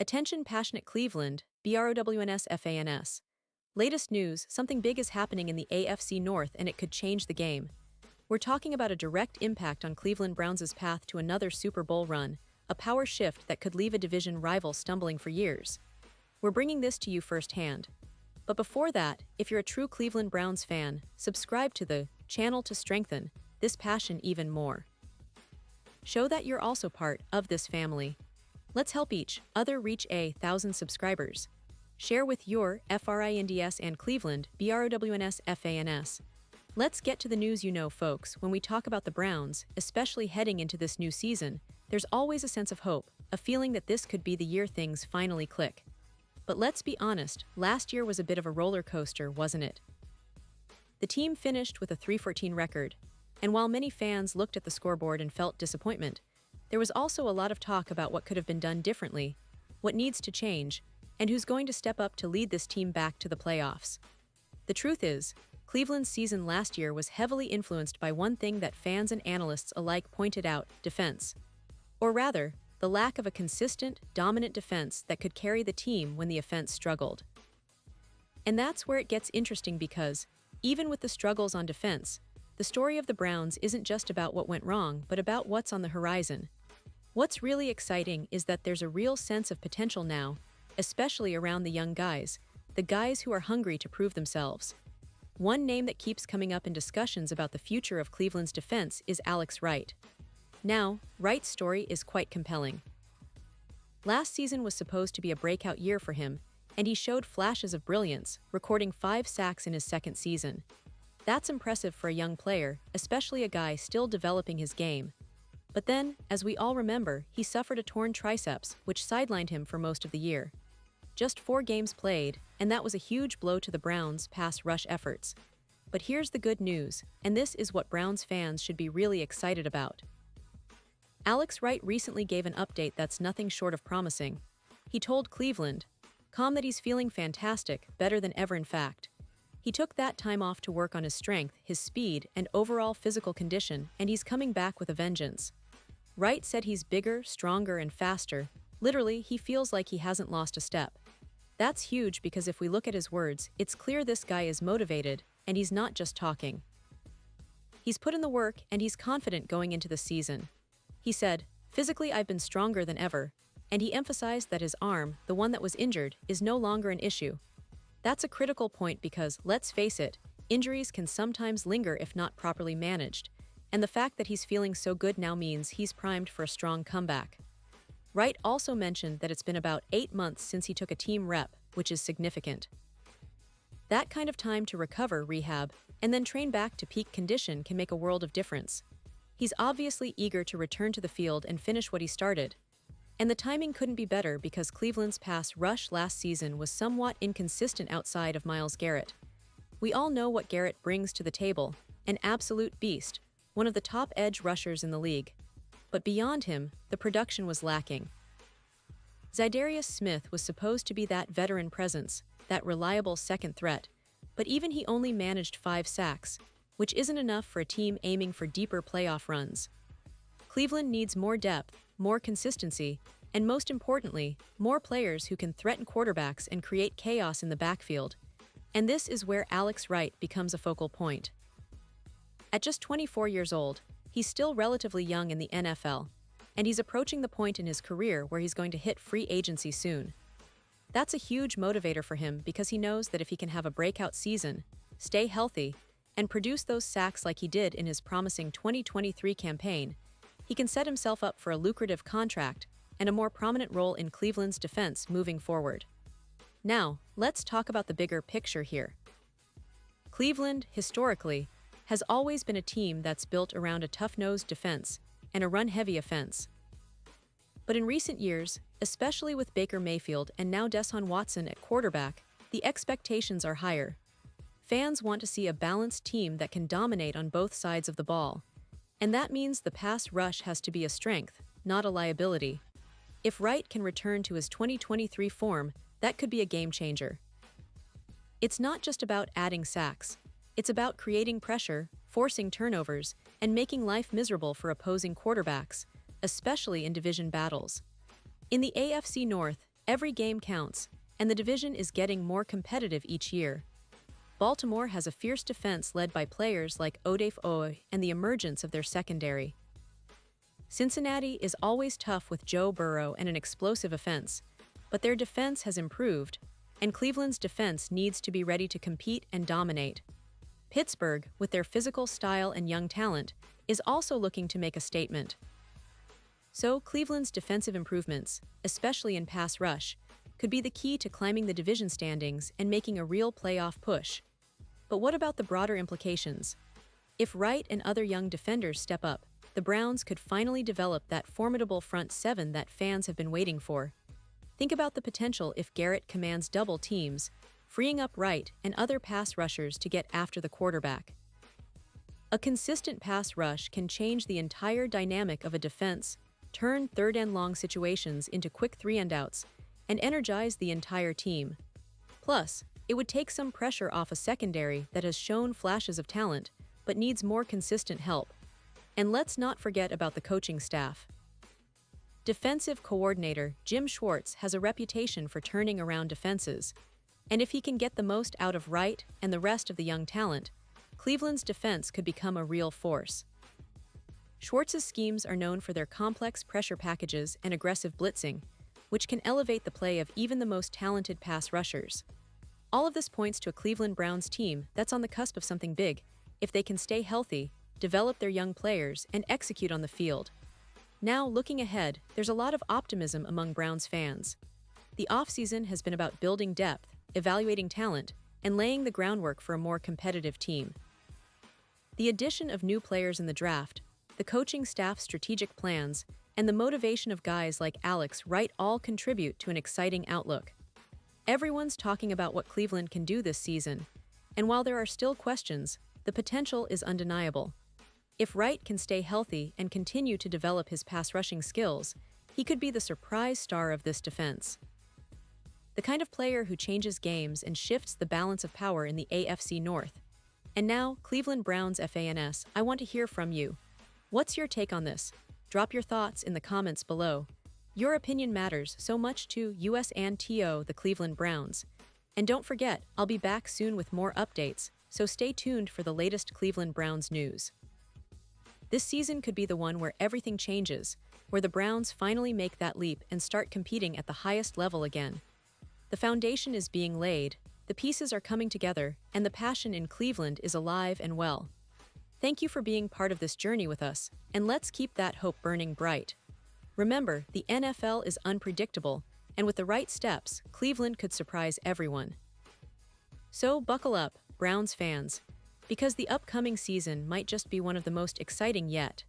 Attention passionate Cleveland, BROWNS FANS. Latest news, something big is happening in the AFC North and it could change the game. We're talking about a direct impact on Cleveland Browns' path to another Super Bowl run, a power shift that could leave a division rival stumbling for years. We're bringing this to you firsthand. But before that, if you're a true Cleveland Browns fan, subscribe to the channel to strengthen this passion even more. Show that you're also part of this family. Let's help each other reach 1,000 subscribers. Share with your FRINDS and Cleveland BROWNS FANS. Let's get to the news. Folks, when we talk about the Browns, especially heading into this new season, there's always a sense of hope, a feeling that this could be the year things finally click. But let's be honest, last year was a bit of a roller coaster, wasn't it? The team finished with a 3-14 record, and while many fans looked at the scoreboard and felt disappointment, there was also a lot of talk about what could have been done differently, what needs to change, and who's going to step up to lead this team back to the playoffs. The truth is, Cleveland's season last year was heavily influenced by one thing that fans and analysts alike pointed out: defense. Or rather, the lack of a consistent, dominant defense that could carry the team when the offense struggled. And that's where it gets interesting because, even with the struggles on defense, the story of the Browns isn't just about what went wrong, but about what's on the horizon. What's really exciting is that there's a real sense of potential now, especially around the young guys, the guys who are hungry to prove themselves. One name that keeps coming up in discussions about the future of Cleveland's defense is Alex Wright. Now, Wright's story is quite compelling. Last season was supposed to be a breakout year for him, and he showed flashes of brilliance, recording 5 sacks in his second season. That's impressive for a young player, especially a guy still developing his game. But then, as we all remember, he suffered a torn triceps, which sidelined him for most of the year. Just 4 games played, and that was a huge blow to the Browns' pass rush efforts. But here's the good news, and this is what Browns fans should be really excited about. Alex Wright recently gave an update that's nothing short of promising. He told Cleveland.com that he's feeling fantastic, better than ever in fact. He took that time off to work on his strength, his speed, and overall physical condition, and he's coming back with a vengeance. Wright said he's bigger, stronger, and faster. Literally, he feels like he hasn't lost a step. That's huge because if we look at his words, it's clear this guy is motivated, and he's not just talking. He's put in the work, and he's confident going into the season. He said, "Physically, I've been stronger than ever," and he emphasized that his arm, the one that was injured, is no longer an issue. That's a critical point because, let's face it, injuries can sometimes linger if not properly managed, and the fact that he's feeling so good now means he's primed for a strong comeback. Wright also mentioned that it's been about 8 months since he took a team rep, which is significant. That kind of time to recover, rehab, and then train back to peak condition can make a world of difference. He's obviously eager to return to the field and finish what he started. And the timing couldn't be better because Cleveland's pass rush last season was somewhat inconsistent outside of Myles Garrett. We all know what Garrett brings to the table, an absolute beast, one of the top edge rushers in the league. But beyond him, the production was lacking. Za'Darius Smith was supposed to be that veteran presence, that reliable second threat, but even he only managed 5 sacks, which isn't enough for a team aiming for deeper playoff runs. Cleveland needs more depth, more consistency, and most importantly, more players who can threaten quarterbacks and create chaos in the backfield. And this is where Alex Wright becomes a focal point. At just 24 years old, he's still relatively young in the NFL, and he's approaching the point in his career where he's going to hit free agency soon. That's a huge motivator for him because he knows that if he can have a breakout season, stay healthy, and produce those sacks like he did in his promising 2023 campaign, he can set himself up for a lucrative contract and a more prominent role in Cleveland's defense moving forward. Now, let's talk about the bigger picture here. Cleveland, historically, has always been a team that's built around a tough-nosed defense and a run-heavy offense. But in recent years, especially with Baker Mayfield and now Deshaun Watson at quarterback, the expectations are higher. Fans want to see a balanced team that can dominate on both sides of the ball. And that means the pass rush has to be a strength, not a liability. If Wright can return to his 2023 form, that could be a game changer. It's not just about adding sacks. It's about creating pressure, forcing turnovers, and making life miserable for opposing quarterbacks, especially in division battles. In the AFC North, Every game counts, and the division is getting more competitive each year. Baltimore has a fierce defense led by players like Odafe Oweh and the emergence of their secondary. Cincinnati is always tough with Joe Burrow and an explosive offense, but their defense has improved, and Cleveland's defense needs to be ready to compete and dominate. Pittsburgh, with their physical style and young talent, is also looking to make a statement. So, Cleveland's defensive improvements, especially in pass rush, could be the key to climbing the division standings and making a real playoff push. But what about the broader implications? If Wright and other young defenders step up, the Browns could finally develop that formidable front seven that fans have been waiting for. Think about the potential if Garrett commands double teams, freeing up Wright and other pass rushers to get after the quarterback. A consistent pass rush can change the entire dynamic of a defense, turn third-and-long situations into quick three-and-outs, and energize the entire team. Plus, it would take some pressure off a secondary that has shown flashes of talent, but needs more consistent help. And let's not forget about the coaching staff. Defensive coordinator Jim Schwartz has a reputation for turning around defenses, and if he can get the most out of Wright and the rest of the young talent, Cleveland's defense could become a real force. Schwartz's schemes are known for their complex pressure packages and aggressive blitzing, which can elevate the play of even the most talented pass rushers. All of this points to a Cleveland Browns team that's on the cusp of something big if they can stay healthy, develop their young players, and execute on the field. Now, looking ahead, there's a lot of optimism among Browns fans. The offseason has been about building depth, evaluating talent, and laying the groundwork for a more competitive team. The addition of new players in the draft, the coaching staff's strategic plans, and the motivation of guys like Alex Wright all contribute to an exciting outlook. Everyone's talking about what Cleveland can do this season, and while there are still questions, the potential is undeniable. If Wright can stay healthy and continue to develop his pass rushing skills, he could be the surprise star of this defense. The kind of player who changes games and shifts the balance of power in the AFC North. And now, Cleveland Browns fans, I want to hear from you. What's your take on this? Drop your thoughts in the comments below. Your opinion matters so much to us and to the Cleveland Browns. And don't forget, I'll be back soon with more updates, so stay tuned for the latest Cleveland Browns news. This season could be the one where everything changes, where the Browns finally make that leap and start competing at the highest level again. The foundation is being laid, the pieces are coming together, and the passion in Cleveland is alive and well. Thank you for being part of this journey with us, and let's keep that hope burning bright. Remember, the NFL is unpredictable, and with the right steps, Cleveland could surprise everyone. So buckle up, Browns fans, because the upcoming season might just be one of the most exciting yet.